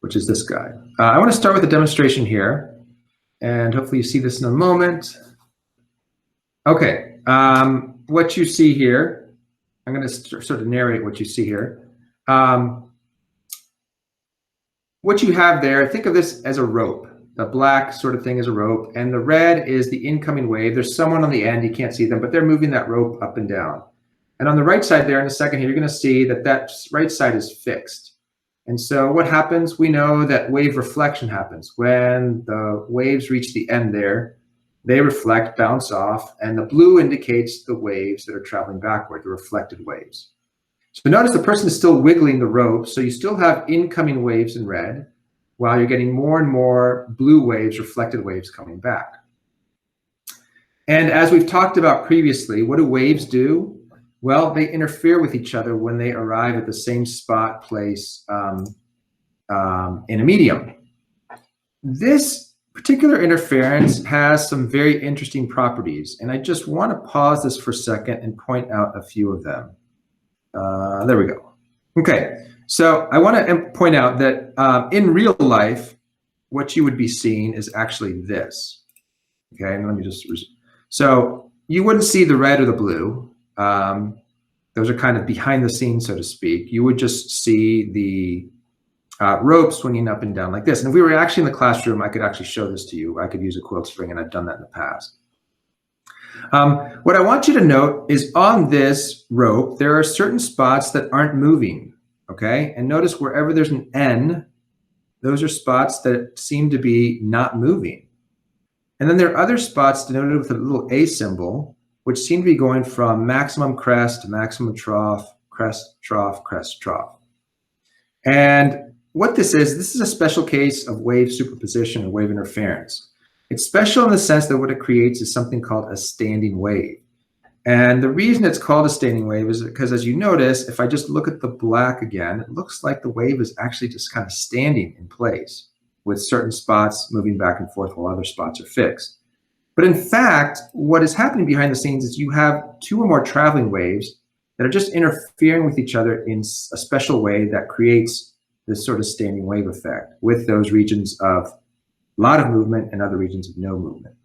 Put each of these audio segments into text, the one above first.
which is this guy. I want to start with a demonstration here, and hopefully you see this in a moment. Okay, what you see here, I'm going to sort of narrate what you see here. What you have there, think of this as a rope. The black sort of thing is a rope, and the red is the incoming wave. There's someone on the end, you can't see them, but they're moving that rope up and down. And on the right side there in a second here, you're going to see that that right side is fixed. And so what happens? We know that wave reflection happens. When the waves reach the end there, they reflect, bounce off, and the blue indicates the waves that are traveling backward, the reflected waves. So notice the person is still wiggling the rope, so you still have incoming waves in red, while you're getting more and more blue waves, reflected waves coming back. And as we've talked about previously, what do waves do? Well, they interfere with each other when they arrive at the same spot, place, in a medium. This particular interference has some very interesting properties, and I just want to pause this for a second and point out a few of them. There we go. Okay, so I want to point out that in real life, what you would be seeing is actually this. Okay, and let me just, so you wouldn't see the red or the blue. Those are kind of behind the scenes, so to speak. You would just see the rope swinging up and down like this. And if we were actually in the classroom, I could actually show this to you. I could use a quilt string, and I've done that in the past. What I want you to note is on this rope, there are certain spots that aren't moving, okay? And notice wherever there's an N, those are spots that seem to be not moving. And then there are other spots denoted with a little A symbol, which seem to be going from maximum crest to maximum trough, crest, trough, crest, trough. And what this is a special case of wave superposition or wave interference. It's special in the sense that what it creates is something called a standing wave. And the reason it's called a standing wave is because, as you notice, if I just look at the black again, it looks like the wave is actually just kind of standing in place with certain spots moving back and forth while other spots are fixed. But in fact, what is happening behind the scenes is you have two or more traveling waves that are just interfering with each other in a special way that creates this sort of standing wave effect with those regions of a lot of movement and other regions of no movement.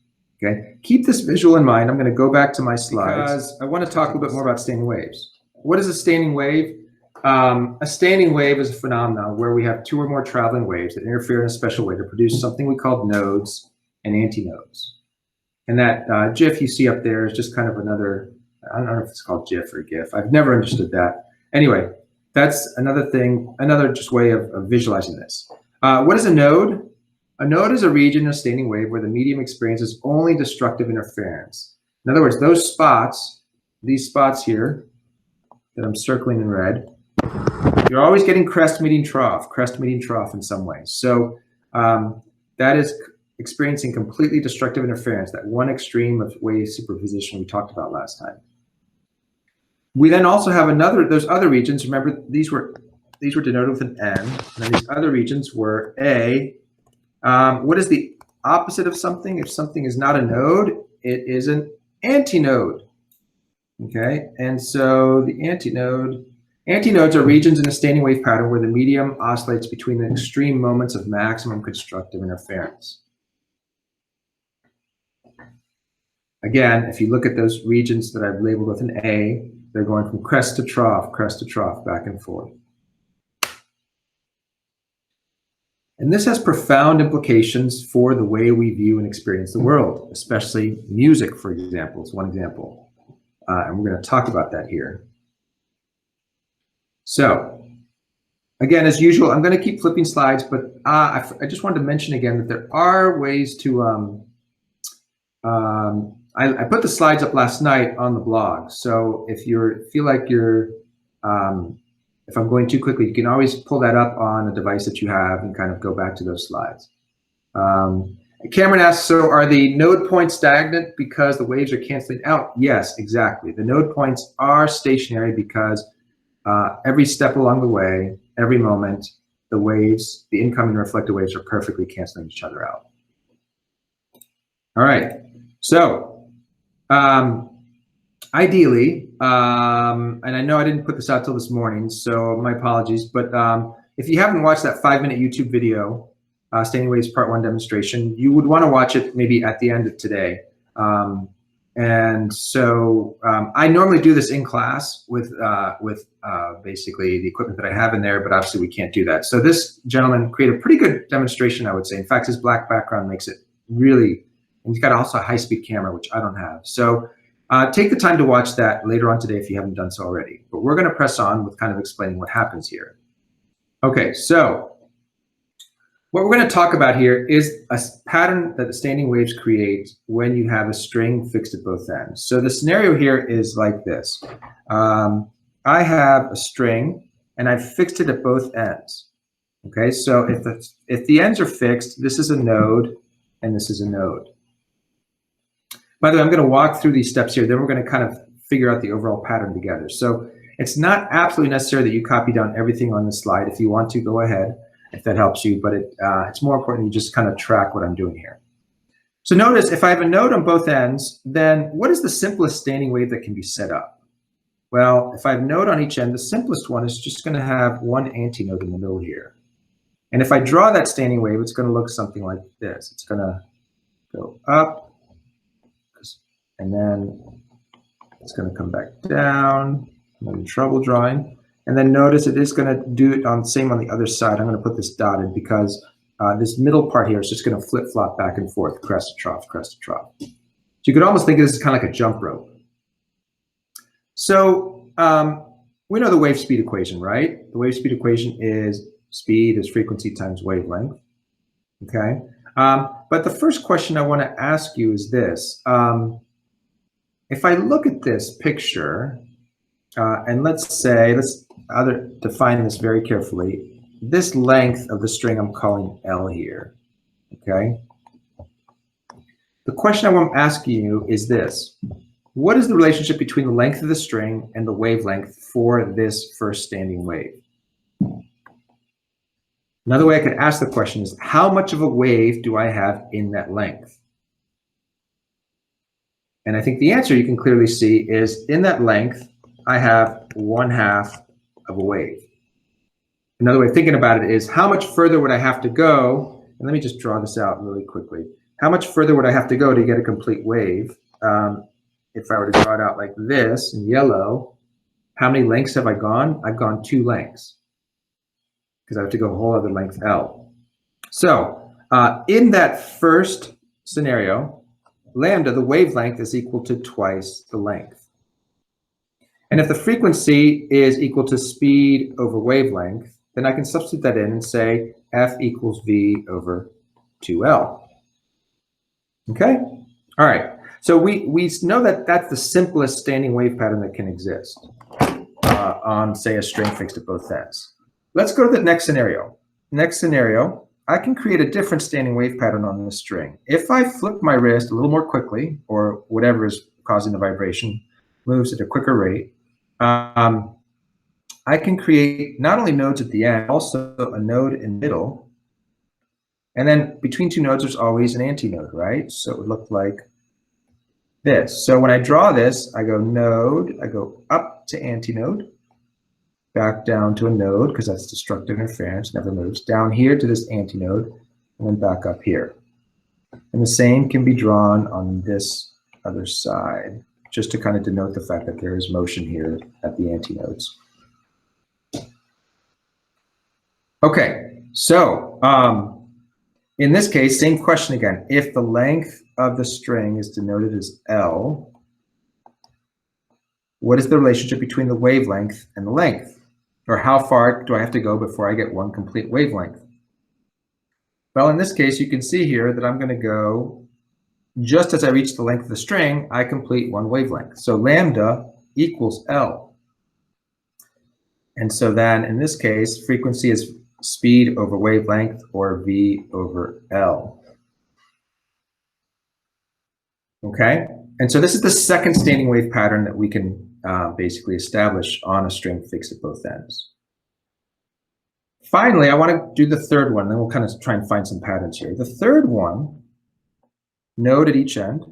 Okay, keep this visual in mind. I'm going to go back to my slides because I want to talk a little bit more about standing waves. What is a standing wave? A standing wave is a phenomenon where we have two or more traveling waves that interfere in a special way to produce something we call nodes and antinodes. And that GIF you see up there is just kind of another, I don't know if it's called GIF or GIF. I've never understood that. Anyway, that's another thing, another just way of visualizing this. What is a node? A node is a region in a standing wave where the medium experiences only destructive interference. In other words, those spots, these spots here that I'm circling in red, you're always getting crest meeting trough in some ways. So that is experiencing completely destructive interference, that one extreme of wave superposition we talked about last time. We then also have those other regions. Remember, these were denoted with an N, and then these other regions were A. What is the opposite of something? If something is not a node, it is an antinode. Okay, and so the antinodes are regions in a standing wave pattern where the medium oscillates between the extreme moments of maximum constructive interference. Again, if you look at those regions that I've labeled with an A, they're going from crest to trough, back and forth. And this has profound implications for the way we view and experience the world, especially music, for example, is one example. And we're going to talk about that here. So, again, as usual, I'm going to keep flipping slides, but I just wanted to mention again that there are ways to, I put the slides up last night on the blog. So if you feel like you're, if I'm going too quickly, you can always pull that up on a device that you have and kind of go back to those slides. Cameron asks, so are the node points stagnant because the waves are canceling out? Yes, exactly. The node points are stationary because every step along the way, every moment, the waves, the incoming and reflected waves are perfectly canceling each other out. All right, so ideally, and I know I didn't put this out till this morning, so my apologies, but if you haven't watched that 5-minute YouTube video, Standing Waves Part 1 demonstration, you would want to watch it maybe at the end of today. I normally do this in class with basically the equipment that I have in there, but obviously we can't do that. So this gentleman created a pretty good demonstration, I would say. In fact, his black background makes it really, and he's got also a high-speed camera, which I don't have. So take the time to watch that later on today if you haven't done so already. But we're going to press on with kind of explaining what happens here. Okay, so what we're going to talk about here is a pattern that the standing waves create when you have a string fixed at both ends. So the scenario here is like this. I have a string and I've fixed it at both ends. Okay, so if the ends are fixed, this is a node and this is a node. By the way, I'm going to walk through these steps here, then we're going to kind of figure out the overall pattern together. So it's not absolutely necessary that you copy down everything on the slide. If you want to, go ahead, if that helps you, but it's more important you just kind of track what I'm doing here. So notice if I have a node on both ends, then what is the simplest standing wave that can be set up? Well, if I have a node on each end, the simplest one is just going to have one antinode in the middle here. And if I draw that standing wave, it's going to look something like this. It's going to go up, and then it's going to come back down. I'm in trouble drawing. And then notice it is going to do it on same on the other side. I'm going to put this dotted because this middle part here is just going to flip-flop back and forth, crest to trough, crest to trough. So you could almost think of this as kind of like a jump rope. So we know the wave speed equation, right? The wave speed equation is speed is frequency times wavelength. Okay. But the first question I want to ask you is this. If I look at this picture, and let's define this very carefully. This length of the string I'm calling L here, okay? The question I want to ask you is this. What is the relationship between the length of the string and the wavelength for this first standing wave? Another way I could ask the question is, how much of a wave do I have in that length? And I think the answer you can clearly see is in that length, I have 1/2 of a wave. Another way of thinking about it is how much further would I have to go? And let me just draw this out really quickly. How much further would I have to go to get a complete wave? If I were to draw it out like this in yellow, how many lengths have I gone? I've gone 2 lengths because I have to go a whole other length L. So in that first scenario, lambda, the wavelength, is equal to twice the length. And if the frequency is equal to speed over wavelength, then I can substitute that in and say F equals V over 2L. Okay? All right. So we know that that's the simplest standing wave pattern that can exist on, say, a string fixed at both ends. Let's go to the next scenario. Next scenario, I can create a different standing wave pattern on this string. If I flip my wrist a little more quickly, or whatever is causing the vibration moves at a quicker rate, I can create not only nodes at the end, also a node in the middle. And then between 2 nodes, there's always an antinode, right? So it would look like this. So when I draw this, I go node, I go up to antinode, back down to a node, because that's destructive interference, never moves, down here to this antinode, and then back up here. And the same can be drawn on this other side, just to kind of denote the fact that there is motion here at the antinodes. Okay, so in this case, same question again. If the length of the string is denoted as L, what is the relationship between the wavelength and the length? Or how far do I have to go before I get one complete wavelength? Well, in this case, you can see here that I'm going to go, just as I reach the length of the string, I complete one wavelength. So lambda equals L. And so then, in this case, frequency is speed over wavelength, or V over L. Okay? And so this is the second standing wave pattern that we can basically establish on a string fixed at both ends. Finally, I want to do the third one, then we'll kind of try and find some patterns here. The third one, node at each end,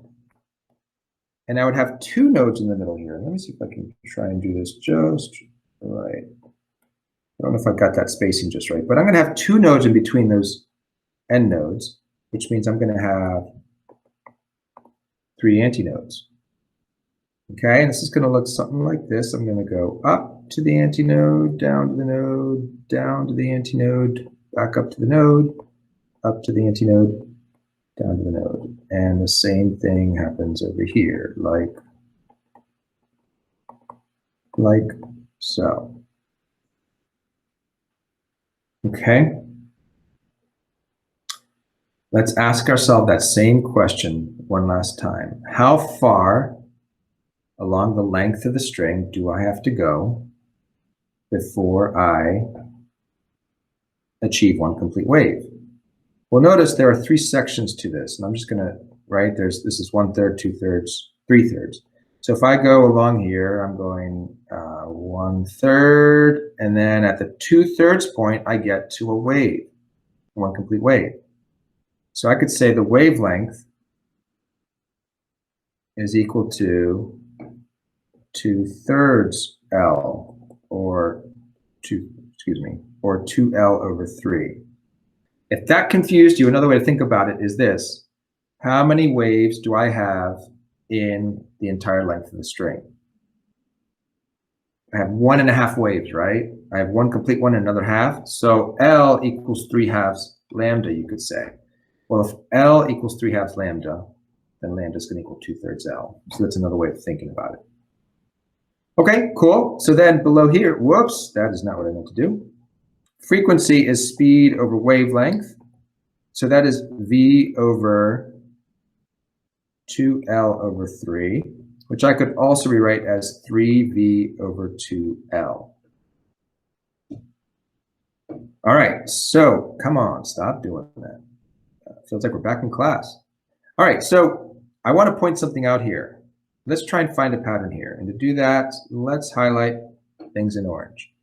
and I would have 2 nodes in the middle here. Let me see if I can try and do this just right. I don't know if I got that spacing just right, but I'm going to have 2 nodes in between those end nodes, which means I'm going to have 3 antinodes. Okay, and this is going to look something like this. I'm going to go up to the antinode, down to the node, down to the antinode, back up to the node, up to the antinode, down to the node. And the same thing happens over here, like so. Okay. Let's ask ourselves that same question one last time. How far along the length of the string do I have to go before I achieve one complete wave? Well, notice there are 3 sections to this, and I'm just going to write this is 1/3, 2/3, 3/3. So if I go along here, I'm going 1/3, and then at the 2/3 point, I get to a wave, one complete wave. So I could say the wavelength is equal to 2/3 L, or 2L over 3. If that confused you, another way to think about it is this: how many waves do I have in the entire length of the string? I have 1.5 waves, right? I have one complete one and another half. So L equals 3/2 lambda, you could say. Well, if L equals 3/2 lambda, then lambda is going to equal 2/3 L. So that's another way of thinking about it. Okay, cool. So then below here, whoops, that is not what I meant to do. Frequency is speed over wavelength. So that is V over 2L over 3, which I could also rewrite as 3V over 2L. All right, so come on, stop doing that. Feels like we're back in class. All right, so I want to point something out here. Let's try and find a pattern here. And to do that, let's highlight things in orange.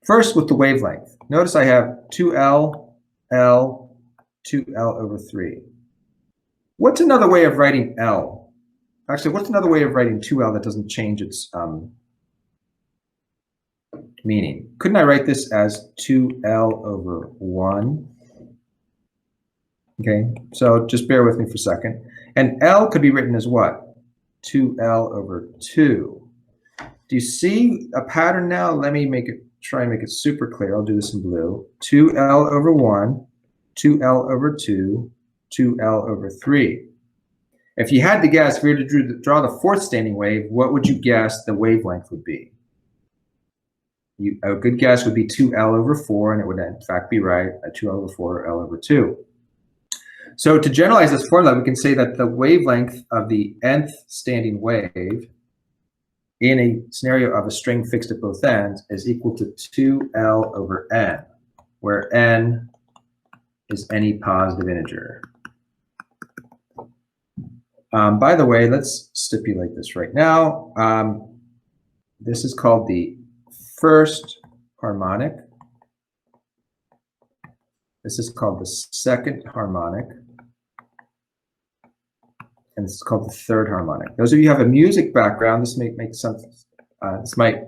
First, with the wavelength. Notice I have 2L, L, 2L over 3. What's another way of writing L? Actually, what's another way of writing 2L that doesn't change its meaning? Couldn't I write this as 2L over 1? Okay, so just bear with me for a second. And L could be written as what? 2L over 2. Do you see a pattern now? Let me try and make it super clear. I'll do this in blue. 2L over 1, 2L over 2, 2L over 3. If you had to guess, if we were to draw the 4th standing wave, what would you guess the wavelength would be? A good guess would be 2L over 4, and it would in fact be right, 2L over 4 or L over 2. So to generalize this formula, we can say that the wavelength of the nth standing wave in a scenario of a string fixed at both ends is equal to 2L over n, where n is any positive integer. By the way, let's stipulate this right now. This is called the first harmonic. This is called the second harmonic. And this is called the third harmonic. Those of you who have a music background, this may make sense. This might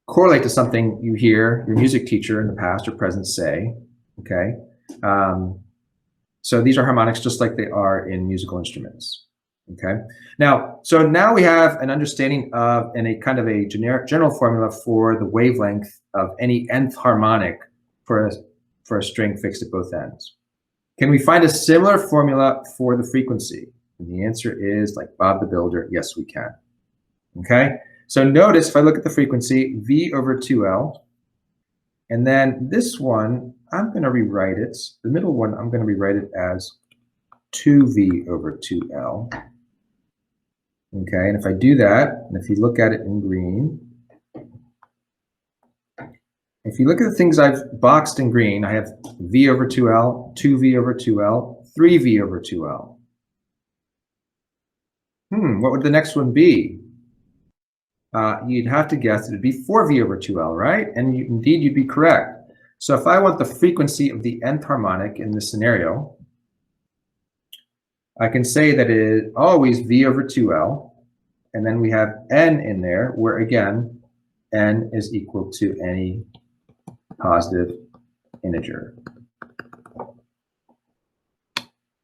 correlate to something you hear your music teacher in the past or present say. Okay, so these are harmonics just like they are in musical instruments. Okay, so now we have an understanding of and a kind of a general formula for the wavelength of any nth harmonic for a string fixed at both ends. Can we find a similar formula for the frequency? And the answer is, like Bob the Builder, yes, we can. Okay, so notice if I look at the frequency, V over 2L, and then this one, I'm going to rewrite it. The middle one, I'm going to rewrite it as 2V over 2L. Okay, and if I do that, and if you look at it in green, if you look at the things I've boxed in green, I have V over 2L, 2V over 2L, 3V over 2L. What would the next one be? You'd have to guess it'd be 4V over 2L, right? And indeed, you'd be correct. So if I want the frequency of the nth harmonic in this scenario, I can say that it is always V over 2L. and then we have n in there, where again, n is equal to any positive integer.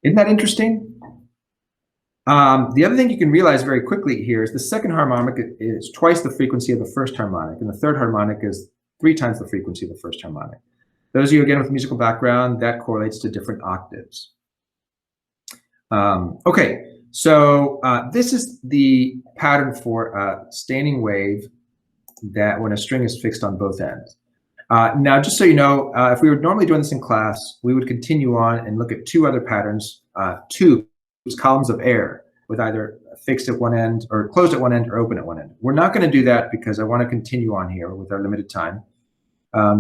Isn't that interesting? The other thing you can realize very quickly here is the second harmonic is twice the frequency of the first harmonic, and the third harmonic is 3 times the frequency of the first harmonic. Those of you, again, with musical background, that correlates to different octaves. Okay, so this is the pattern for a standing wave that when a string is fixed on both ends. Now, just so you know, if we were normally doing this in class, we would continue on and look at 2 other patterns, tubes, columns of air, with either fixed at one end or closed at one end or open at one end. We're not going to do that because I want to continue on here with our limited time.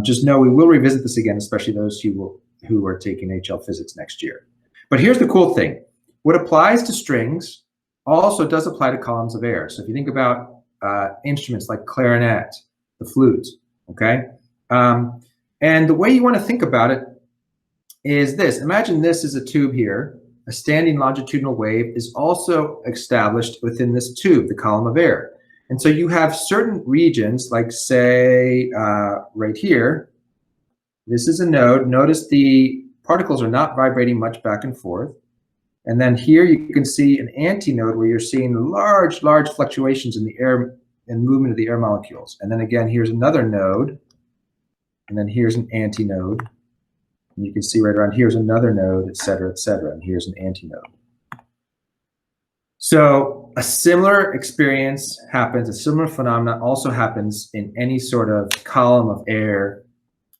Just know we will revisit this again, especially those who are taking HL physics next year. But here's the cool thing. What applies to strings also does apply to columns of air. So if you think about instruments like clarinet, the flute, okay? And the way you want to think about it is this. Imagine this is a tube here. A standing longitudinal wave is also established within this tube, the column of air. And so you have certain regions, like say right here, this is a node. Notice the particles are not vibrating much back and forth. And then here you can see an antinode where you're seeing large fluctuations in the air and movement of the air molecules. And then again, here's another node. And then here's an antinode. And you can see right around here's another node, et cetera, and here's an antinode. So a similar experience happens, a similar phenomena also happens in any sort of column of air,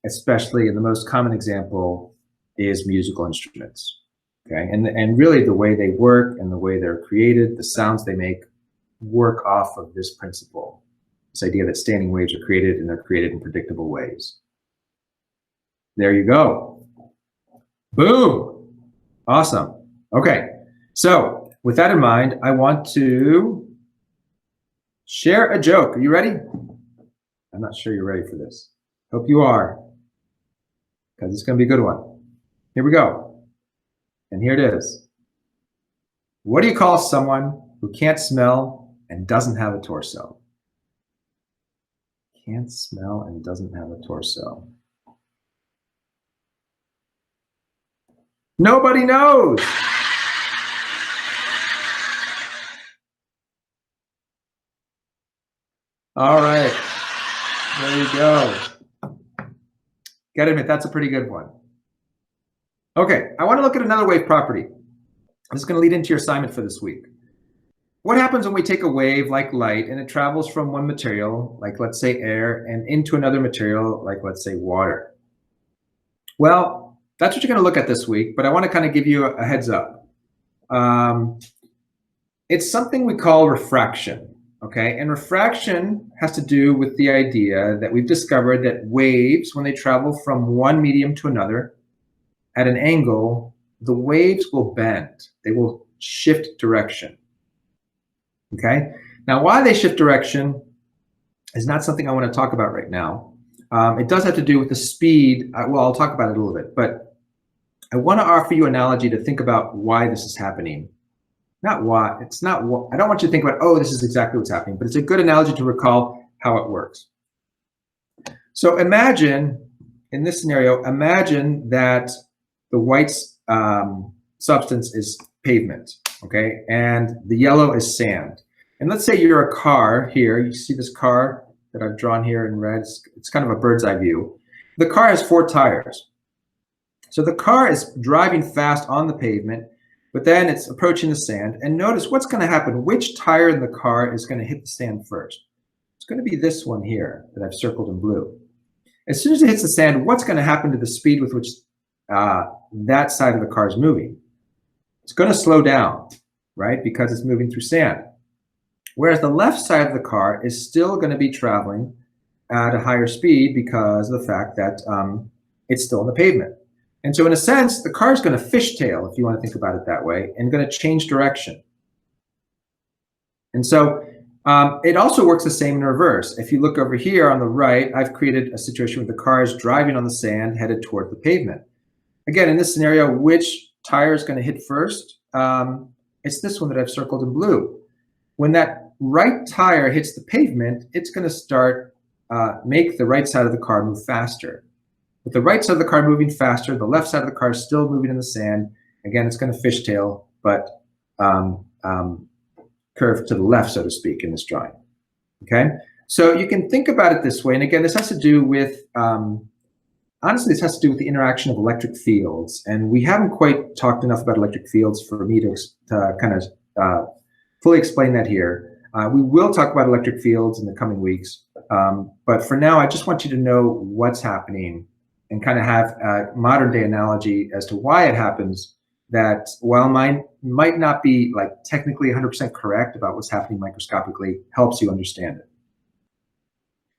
especially, and the most common example is musical instruments. Okay, and really the way they work and the way they're created, the sounds they make, work off of this principle, this idea that standing waves are created and they're created in predictable ways. There you go. Boom. Awesome. Okay, so with that in mind, I want to share a joke. Are you ready? I'm not sure you're ready for this. Hope you are, because it's going to be a good one. Here we go. And here it is. What do you call someone who can't smell and doesn't have a torso? Can't smell and doesn't have a torso. Nobody knows. All right. There you go. Gotta admit, that's a pretty good one. Okay, I want to look at another wave property. This is going to lead into your assignment for this week. What happens when we take a wave like light and it travels from one material, like let's say air, and into another material, like let's say water? Well, that's what you're going to look at this week, but I want to kind of give you a heads up. It's something we call refraction, okay? And refraction has to do with the idea that we've discovered that waves, when they travel from one medium to another, at an angle, the waves will bend. They will shift direction, okay? Now, why they shift direction is not something I want to talk about right now. It does have to do with the speed. Well, I'll talk about it a little bit, but I want to offer you an analogy to think about why this is happening. Not why, it's not what, I don't want you to think about, oh, this is exactly what's happening, but it's a good analogy to recall how it works. So imagine, in this scenario, imagine that the white substance is pavement, okay? And the yellow is sand. And let's say you're a car here. You see this car that I've drawn here in red. It's kind of a bird's eye view. The car has 4 tires. So the car is driving fast on the pavement, but then it's approaching the sand. And notice what's going to happen. Which tire in the car is going to hit the sand first? It's going to be this one here that I've circled in blue. As soon as it hits the sand, what's going to happen to the speed with which that side of the car is moving? It's going to slow down, right? Because it's moving through sand. Whereas the left side of the car is still going to be traveling at a higher speed because of the fact that it's still on the pavement. And so in a sense, the car is going to fishtail, if you want to think about it that way, and going to change direction. And so it also works the same in reverse. If you look over here on the right, I've created a situation where the car is driving on the sand headed toward the pavement. Again, in this scenario, which tire is going to hit first? It's this one that I've circled in blue. When that right tire hits the pavement, it's going to start make the right side of the car move faster. With the right side of the car moving faster, the left side of the car is still moving in the sand. Again, it's going to fishtail, but curve to the left, so to speak, in this drawing. Okay, so you can think about it this way. And again, this has to do with, honestly, this has to do with the interaction of electric fields. And we haven't quite talked enough about electric fields for me to kind of fully explain that here. We will talk about electric fields in the coming weeks. But for now, I just want you to know what's happening and kind of have a modern day analogy as to why it happens, that while mine might not be like technically 100% correct about what's happening microscopically, helps you understand it.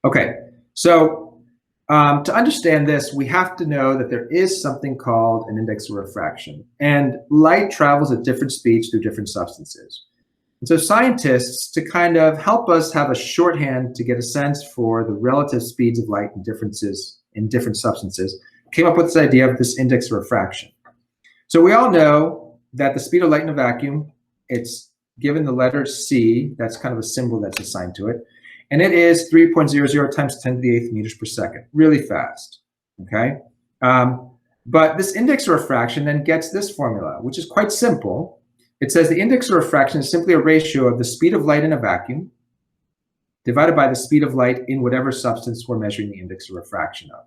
Okay, so to understand this, we have to know that there is something called an index of refraction, and light travels at different speeds through different substances. And so scientists, to kind of help us have a shorthand to get a sense for the relative speeds of light and differences in different substances, came up with this idea of this index of refraction. So we all know that the speed of light in a vacuum, it's given the letter C, that's kind of a symbol that's assigned to it, and it is 3.00 times 10 to the 8th meters per second, really fast, okay? But this index of refraction then gets this formula, which is quite simple. It says the index of refraction is simply a ratio of the speed of light in a vacuum divided by the speed of light in whatever substance we're measuring the index of refraction of.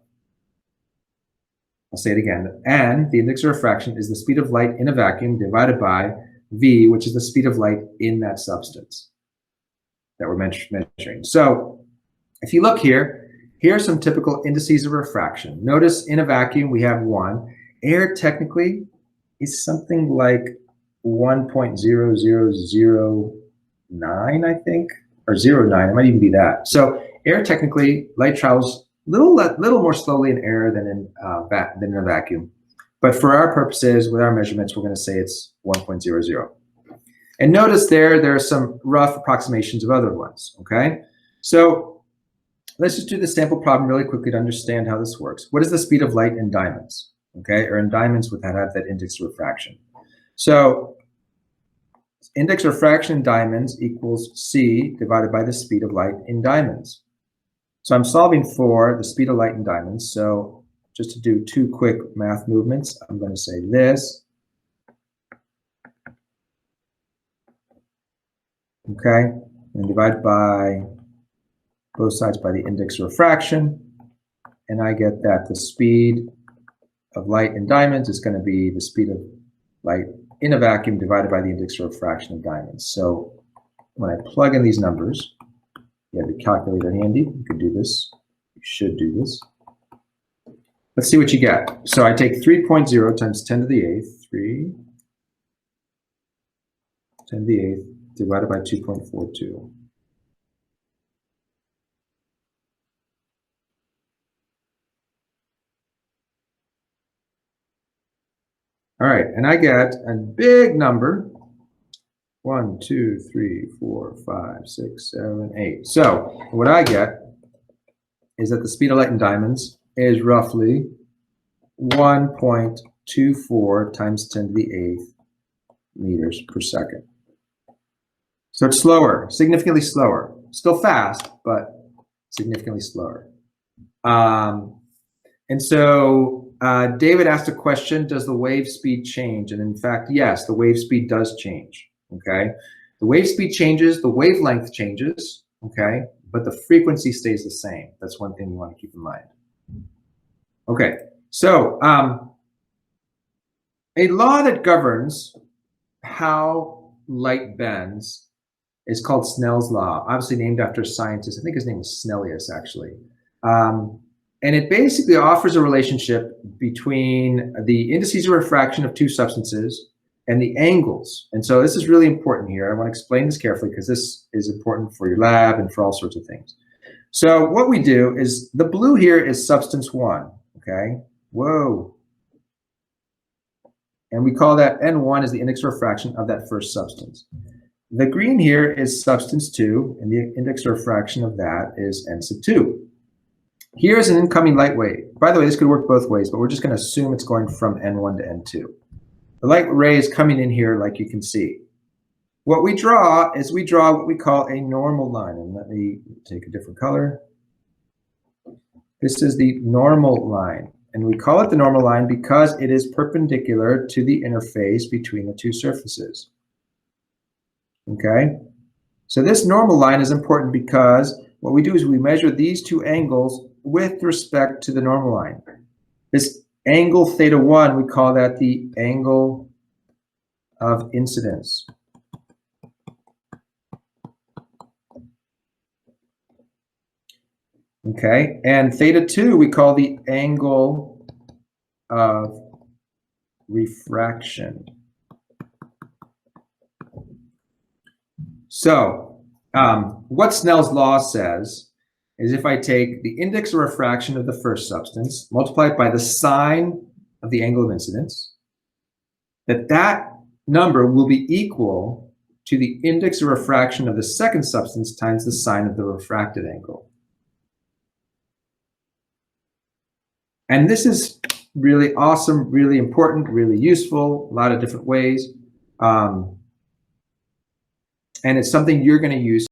I'll say it again. And the index of refraction is the speed of light in a vacuum divided by V, which is the speed of light in that substance that we're measuring. So if you look here, here are some typical indices of refraction. Notice in a vacuum, we have 1. Air technically is something like 1.0009, I think, or 0.9, it might even be that. So air technically, light travels little more slowly in air than in a vacuum. But for our purposes, with our measurements, we're going to say it's 1.00. And notice there are some rough approximations of other ones, okay? So let's just do the sample problem really quickly to understand how this works. What is the speed of light in diamonds, okay? Or in diamonds that have that index of refraction. So index of refraction in diamonds equals C divided by the speed of light in diamonds. So I'm solving for the speed of light in diamonds. So just to do 2 quick math movements, I'm going to say this. Okay, and divide by both sides by the index of refraction. And I get that the speed of light in diamonds is going to be the speed of light in a vacuum divided by the index of refraction of diamonds. So when I plug in these numbers, you have your calculator handy. You can do this. You should do this. Let's see what you get. So I take 3.0 times 10 to the 8th, 3, 10 to the 8th, divided by 2.42. All right, and I get a big number. 1, 2, 3, 4, 5, 6, 7, 8. So what I get is that the speed of light in diamonds is roughly 1.24 times 10 to the 8th meters per second. So it's slower, significantly slower. Still fast, but significantly slower. And so David asked a question, does the wave speed change? And in fact, yes, the wave speed does change, okay? The wave speed changes, the wavelength changes, okay? But the frequency stays the same. That's one thing you want to keep in mind. Okay, so a law that governs how light bends is called Snell's Law, obviously named after a scientist. I think his name was Snellius, actually. And it basically offers a relationship between the indices of refraction of 2 substances and the angles. And so this is really important here. I want to explain this carefully because this is important for your lab and for all sorts of things. So what we do is, the blue here is substance 1, okay? Whoa. And we call that N1 is the index of refraction of that first substance. The green here is substance 2, and the index of refraction of that is N sub 2. Here's an incoming light wave. By the way, this could work both ways, but we're just going to assume it's going from N1 to N2. The light ray is coming in here like you can see. what we draw is we draw what we call a normal line. And let me take a different color. This is the normal line. And we call it the normal line because it is perpendicular to the interface between the two surfaces. Okay? So this normal line is important because what we do is we measure these two angles with respect to the normal line. This angle theta 1, we call that the angle of incidence. Okay, and theta 2 we call the angle of refraction. So what Snell's law says is if I take the index of refraction of the first substance, multiply it by the sine of the angle of incidence, that number will be equal to the index of refraction of the second substance times the sine of the refracted angle. And this is really awesome, really important, really useful, a lot of different ways. And it's something you're going to use